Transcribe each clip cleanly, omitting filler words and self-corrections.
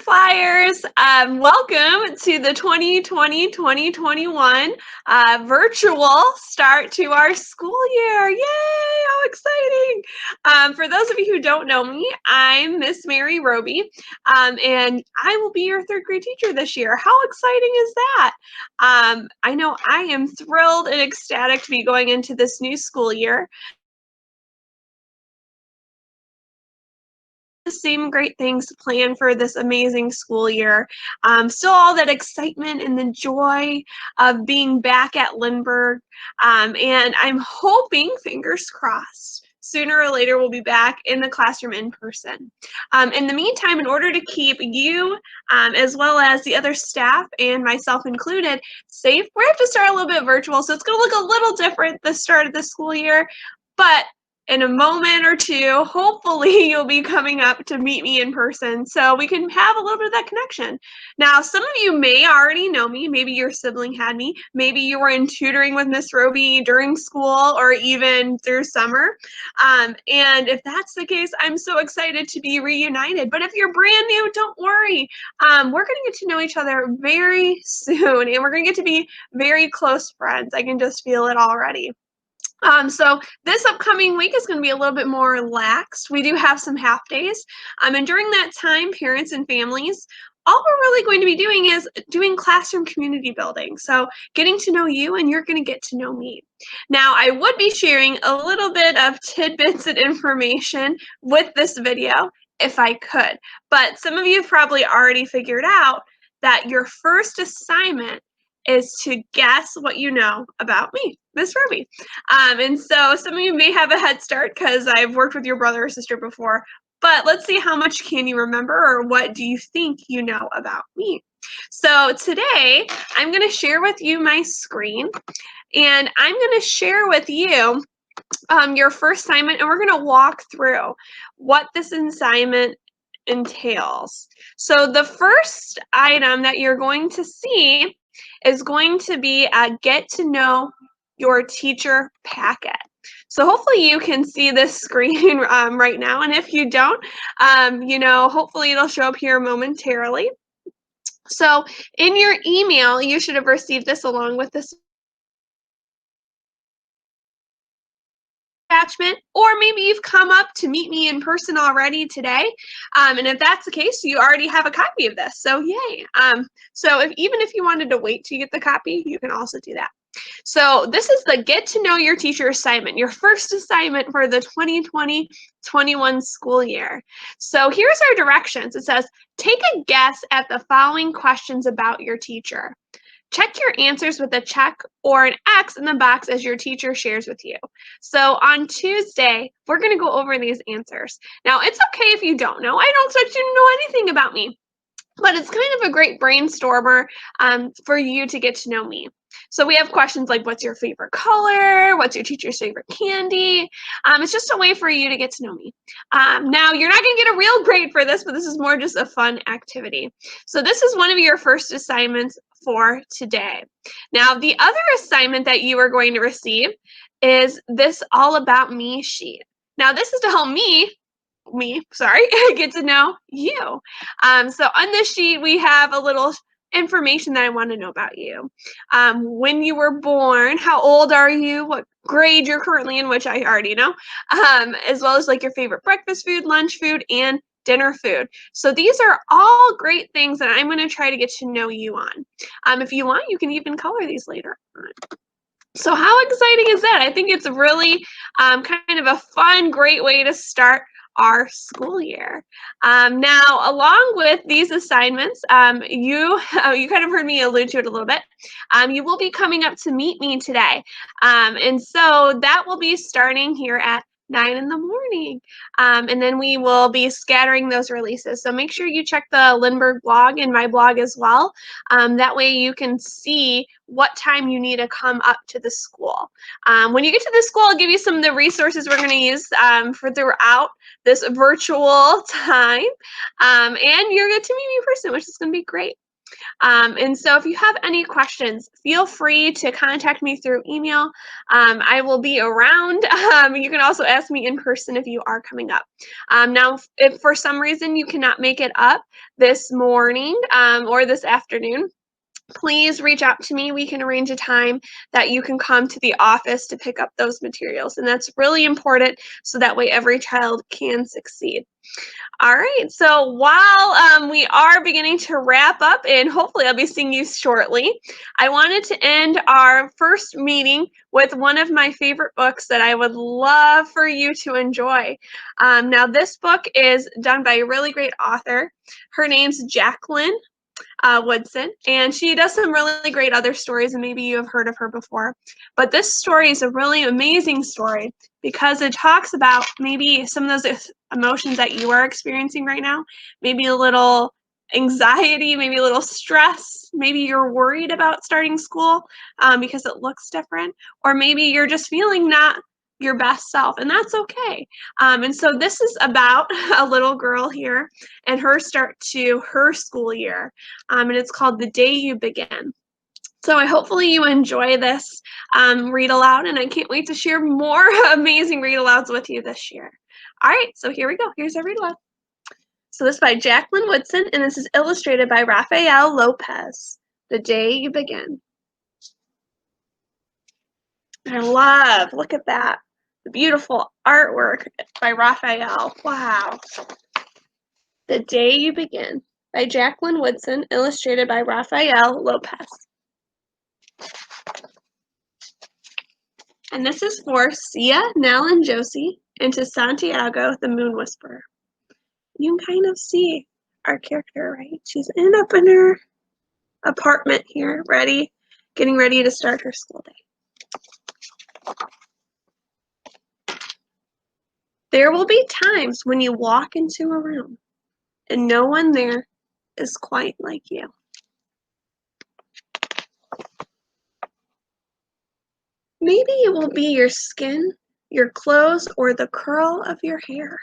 Flyers. Welcome to the 2020-2021 virtual start to our school year. Yay, how exciting. For those of you who don't know me, I'm Miss Mary Robey, and I will be your third grade teacher this year. How exciting is that? I know I am thrilled and ecstatic to be going into this new school year. The same great things planned for this amazing school year. Still all that excitement and the joy of being back at Lindbergh. And I'm hoping, fingers crossed, sooner or later we'll be back in the classroom in person. In the meantime, in order to keep you, as well as the other staff and myself included, safe, we have to start a little bit virtual. So it's going to look a little different the start of the school year, but in a moment or two, hopefully you'll be coming up to meet me in person so we can have a little bit of that connection. Now, some of you may already know me. Maybe your sibling had me. Maybe you were in tutoring with Miss Robey during school or even through summer. And if that's the case, I'm so excited to be reunited. But if you're brand new, don't worry. We're going to get to know each other very soon, and we're going to get to be very close friends. I can just feel it already. So this upcoming week is going to be a little bit more relaxed. We do have some half days. And during that time, parents and families, all we're really going to be doing is doing classroom community building. So getting to know you, and you're going to get to know me. Now, I would be sharing a little bit of tidbits and information with this video if I could. But some of you have probably already figured out that your first assignment is to guess what you know about me, Miss Robey. And so some of you may have a head start because I've worked with your brother or sister before, but let's see how much can you remember, or what do you think you know about me? So today I'm going to share with you my screen, and I'm going to share with you your first assignment, and we're going to walk through what this assignment entails. So the first item that you're going to see is going to be a get to know your teacher packet. So hopefully you can see this screen right now, and if you don't, hopefully it'll show up here momentarily. So in your email, you should have received this along with this attachment, or maybe you've come up to meet me in person already today. And if that's the case, you already have a copy of this. So yay. So even if you wanted to wait to get the copy, you can also do that. So this is the Get to Know Your Teacher assignment, your first assignment for the 2020-21 school year. So here's our directions. It says, take a guess at the following questions about your teacher. Check your answers with a check or an X in the box as your teacher shares with you. So on Tuesday, we're going to go over these answers. Now, it's okay if you don't know. I don't expect you to know anything about me, but it's kind of a great brainstormer for you to get to know me. So we have questions like, what's your favorite color? What's your teacher's favorite candy? It's just a way for you to get to know me. Now, you're not going to get a real grade for this, but this is more just a fun activity. So this is one of your first assignments for today. Now, the other assignment that you are going to receive is this All About Me sheet. Now, this is to help me, get to know you. So on this sheet, we have a little information that I want to know about you. When you were born, how old are you, what grade you're currently in, which I already know, as well as like your favorite breakfast food, lunch food, and dinner food. So these are all great things that I'm going to try to get to know you on. If you want, you can even color these later on. So how exciting is that? I think it's really kind of a fun, great way to start our school year. Now, along with these assignments, you kind of heard me allude to it a little bit. You will be coming up to meet me today. And so that will be starting here at 9 in the morning. And then we will be scattering those releases. So make sure you check the Lindbergh blog and my blog as well. That way you can see what time you need to come up to the school. When you get to the school, I'll give you some of the resources we're going to use for throughout this virtual time. And you're going to meet me in person, which is going to be great. And so if you have any questions, feel free to contact me through email. I will be around. You can also ask me in person if you are coming up. Now, if for some reason you cannot make it up this morning or this afternoon, please reach out to me. We can arrange a time that you can come to the office to pick up those materials. And that's really important so that way every child can succeed. All right, so while we are beginning to wrap up, and hopefully I'll be seeing you shortly, I wanted to end our first meeting with one of my favorite books that I would love for you to enjoy. Now, this book is done by a really great author. Her name's Jacqueline Woodson, and she does some really great other stories, and maybe you have heard of her before. But this story is a really amazing story because it talks about maybe some of those emotions that you are experiencing right now, maybe a little anxiety, maybe a little stress, maybe you're worried about starting school because it looks different, or maybe you're just feeling not your best self, and that's okay. And so this is about a little girl here and her start to her school year, and it's called The Day You Begin. So hopefully you enjoy this read aloud, and I can't wait to share more amazing read alouds with you this year. All right, so here we go. Here's our read aloud. So this is by Jacqueline Woodson, and this is illustrated by Rafael Lopez. The Day You Begin. Look at that. The beautiful artwork by Raphael. Wow. The Day You Begin by Jacqueline Woodson, illustrated by Rafael Lopez. And this is for Sia, Nell, and Josie, and to Santiago, the Moon Whisperer. You can kind of see our character, right? She's up in her apartment here, getting ready to start her school day. There will be times when you walk into a room and no one there is quite like you. Maybe it will be your skin, your clothes, or the curl of your hair.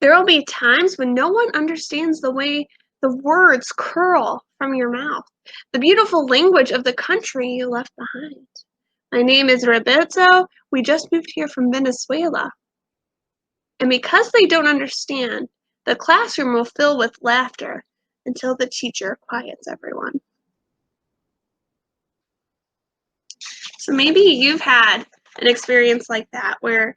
There will be times when no one understands the way the words curl from your mouth, the beautiful language of the country you left behind. My name is Roberto. We just moved here from Venezuela. And because they don't understand, the classroom will fill with laughter until the teacher quiets everyone. So maybe you've had an experience like that where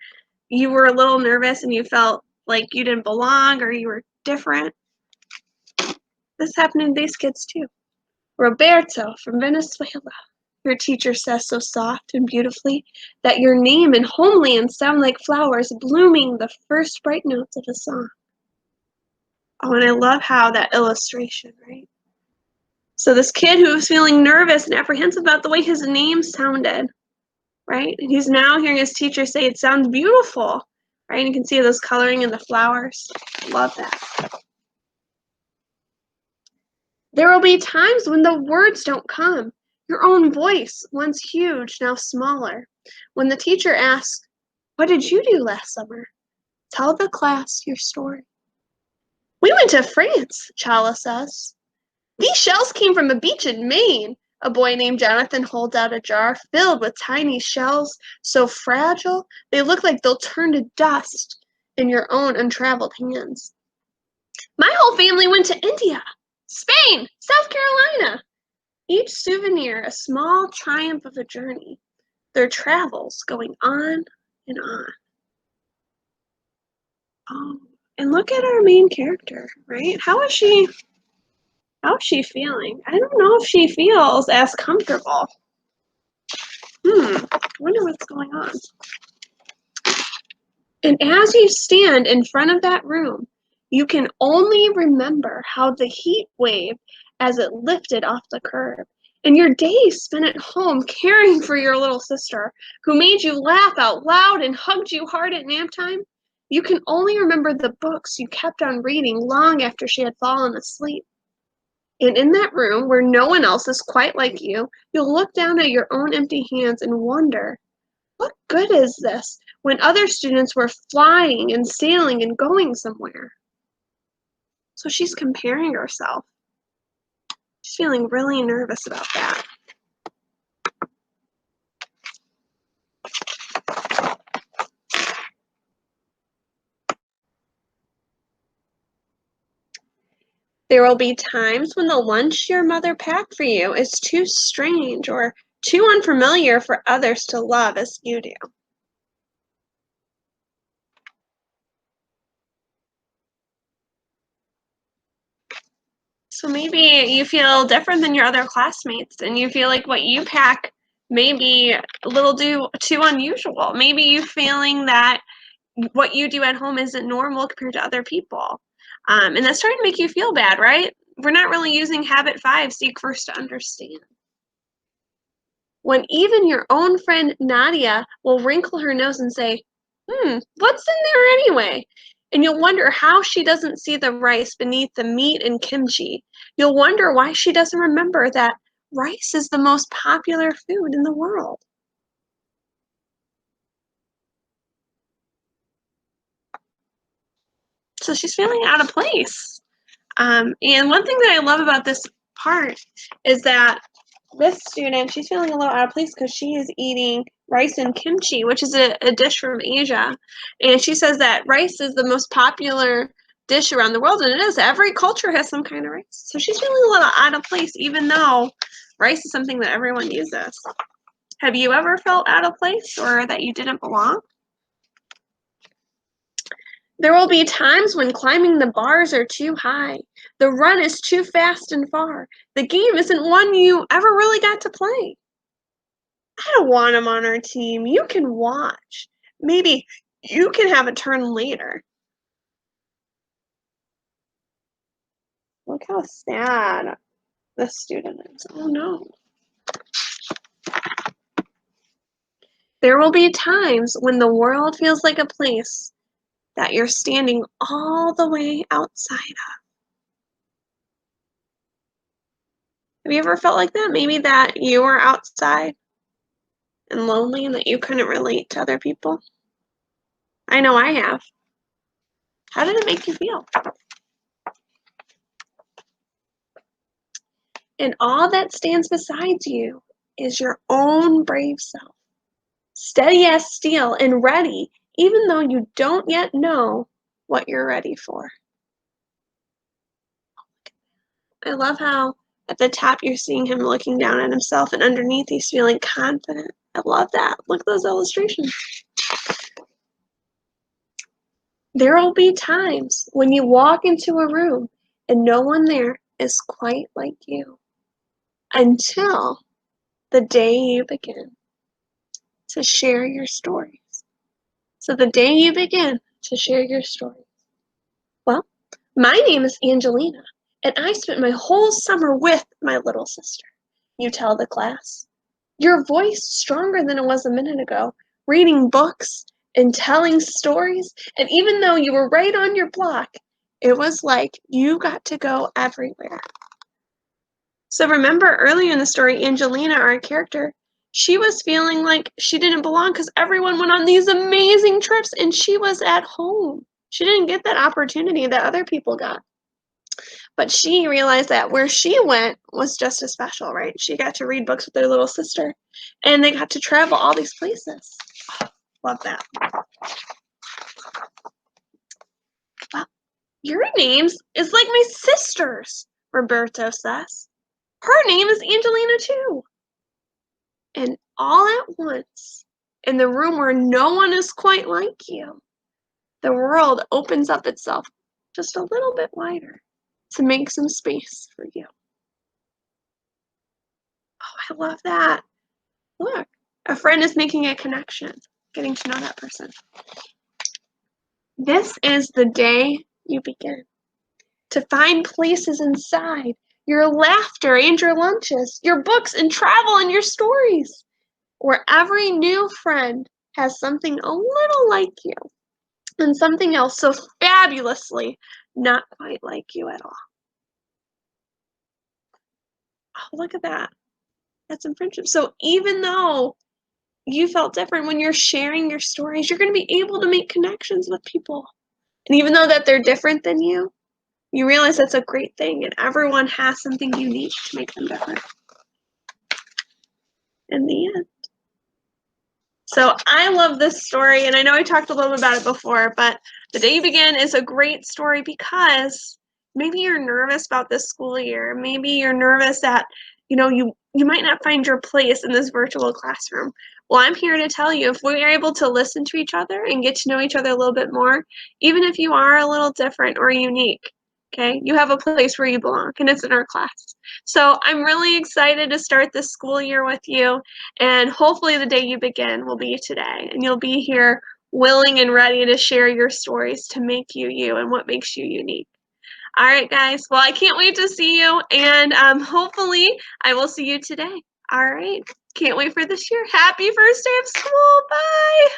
you were a little nervous and you felt like you didn't belong or you were different. This happened to these kids too. Roberto from Venezuela. Your teacher says so soft and beautifully that your name and homeland sound like flowers blooming the first bright notes of a song. Oh, and I love how that illustration, right? So this kid who was feeling nervous and apprehensive about the way his name sounded, right? And he's now hearing his teacher say it sounds beautiful, right? And you can see those coloring in the flowers. Love that. There will be times when the words don't come. Your own voice, once huge, now smaller. When the teacher asks, "What did you do last summer?" Tell the class your story. "We went to France," Chala says. "These shells came from a beach in Maine." A boy named Jonathan holds out a jar filled with tiny shells, so fragile they look like they'll turn to dust in your own untraveled hands. "My whole family went to India, Spain, South Carolina." Each souvenir a small triumph of a journey, their travels going on and on. Oh, and look at our main character, right? How is she feeling? I don't know if she feels as comfortable. I wonder what's going on. And as you stand in front of that room, you can only remember how the heat wave as it lifted off the curb, and your days spent at home caring for your little sister, who made you laugh out loud and hugged you hard at nap time. You can only remember the books you kept on reading long after she had fallen asleep. And in that room, where no one else is quite like you, you'll look down at your own empty hands and wonder, what good is this when other students were flying and sailing and going somewhere? So she's comparing herself. She's feeling really nervous about that. There will be times when the lunch your mother packed for you is too strange or too unfamiliar for others to love as you do. So maybe you feel different than your other classmates and you feel like what you pack may be a little too unusual. Maybe you feeling that what you do at home isn't normal compared to other people. And that's starting to make you feel bad, right? We're not really using habit 5, seek first to understand. When even your own friend Nadia will wrinkle her nose and say, what's in there anyway? And you'll wonder how she doesn't see the rice beneath the meat and kimchi. You'll wonder why she doesn't remember that rice is the most popular food in the world. So she's feeling out of place. And one thing that I love about this part is that this student, she's feeling a little out of place because she is eating rice and kimchi, which is a dish from Asia. And she says that rice is the most popular dish around the world, and it is. Every culture has some kind of rice. So she's feeling a little out of place, even though rice is something that everyone uses. Have you ever felt out of place or that you didn't belong? There will be times when climbing the bars are too high, the run is too fast and far, the game isn't one you ever really got to play. I don't want him on our team. You can watch. Maybe you can have a turn later. Look how sad this student is. Oh no. There will be times when the world feels like a place that you're standing all the way outside of. Have you ever felt like that? Maybe that you were outside and lonely and that you couldn't relate to other people? I know I have. How did it make you feel? And all that stands beside you is your own brave self, steady as steel and ready, even though you don't yet know what you're ready for. I love how at the top you're seeing him looking down at himself, and underneath he's feeling confident. I love that. Look at those illustrations. There will be times when you walk into a room and no one there is quite like you until the day you begin to share your stories. So the day you begin to share your stories. Well, my name is Angelina, and I spent my whole summer with my little sister. You tell the class. Your voice stronger than it was a minute ago, reading books and telling stories, and even though you were right on your block, it was like you got to go everywhere. So remember earlier in the story, Angelina, our character, she was feeling like she didn't belong because everyone went on these amazing trips and she was at home. She didn't get that opportunity that other people got. But she realized that where she went was just as special, right? She got to read books with her little sister and they got to travel all these places. Love that. Well, your names is like my sister's, Roberto says. Her name is Angelina too. And all at once, in the room where no one is quite like you, the world opens up itself just a little bit wider to make some space for you. Oh, I love that. Look, a friend is making a connection, getting to know that person. This is the day you begin to find places inside your laughter and your lunches, your books and travel and your stories, where every new friend has something a little like you and something else so fabulously not quite like you at all. Oh, look at that. That's some friendship. So even though you felt different when you're sharing your stories, you're going to be able to make connections with people. And even though that they're different than you, you realize that's a great thing, and everyone has something unique to make them different in the end. So I love this story, and I know I talked a little bit about it before, but The Day You Begin is a great story because maybe you're nervous about this school year. Maybe you're nervous that, you might not find your place in this virtual classroom. Well, I'm here to tell you, if we are able to listen to each other and get to know each other a little bit more, even if you are a little different or unique, okay, you have a place where you belong, and it's in our class. So I'm really excited to start this school year with you. And hopefully the day you begin will be today, and you'll be here willing and ready to share your stories to make you you and what makes you unique. All right, guys. Well, I can't wait to see you, and hopefully I will see you today. All right. Can't wait for this year. Happy first day of school. Bye.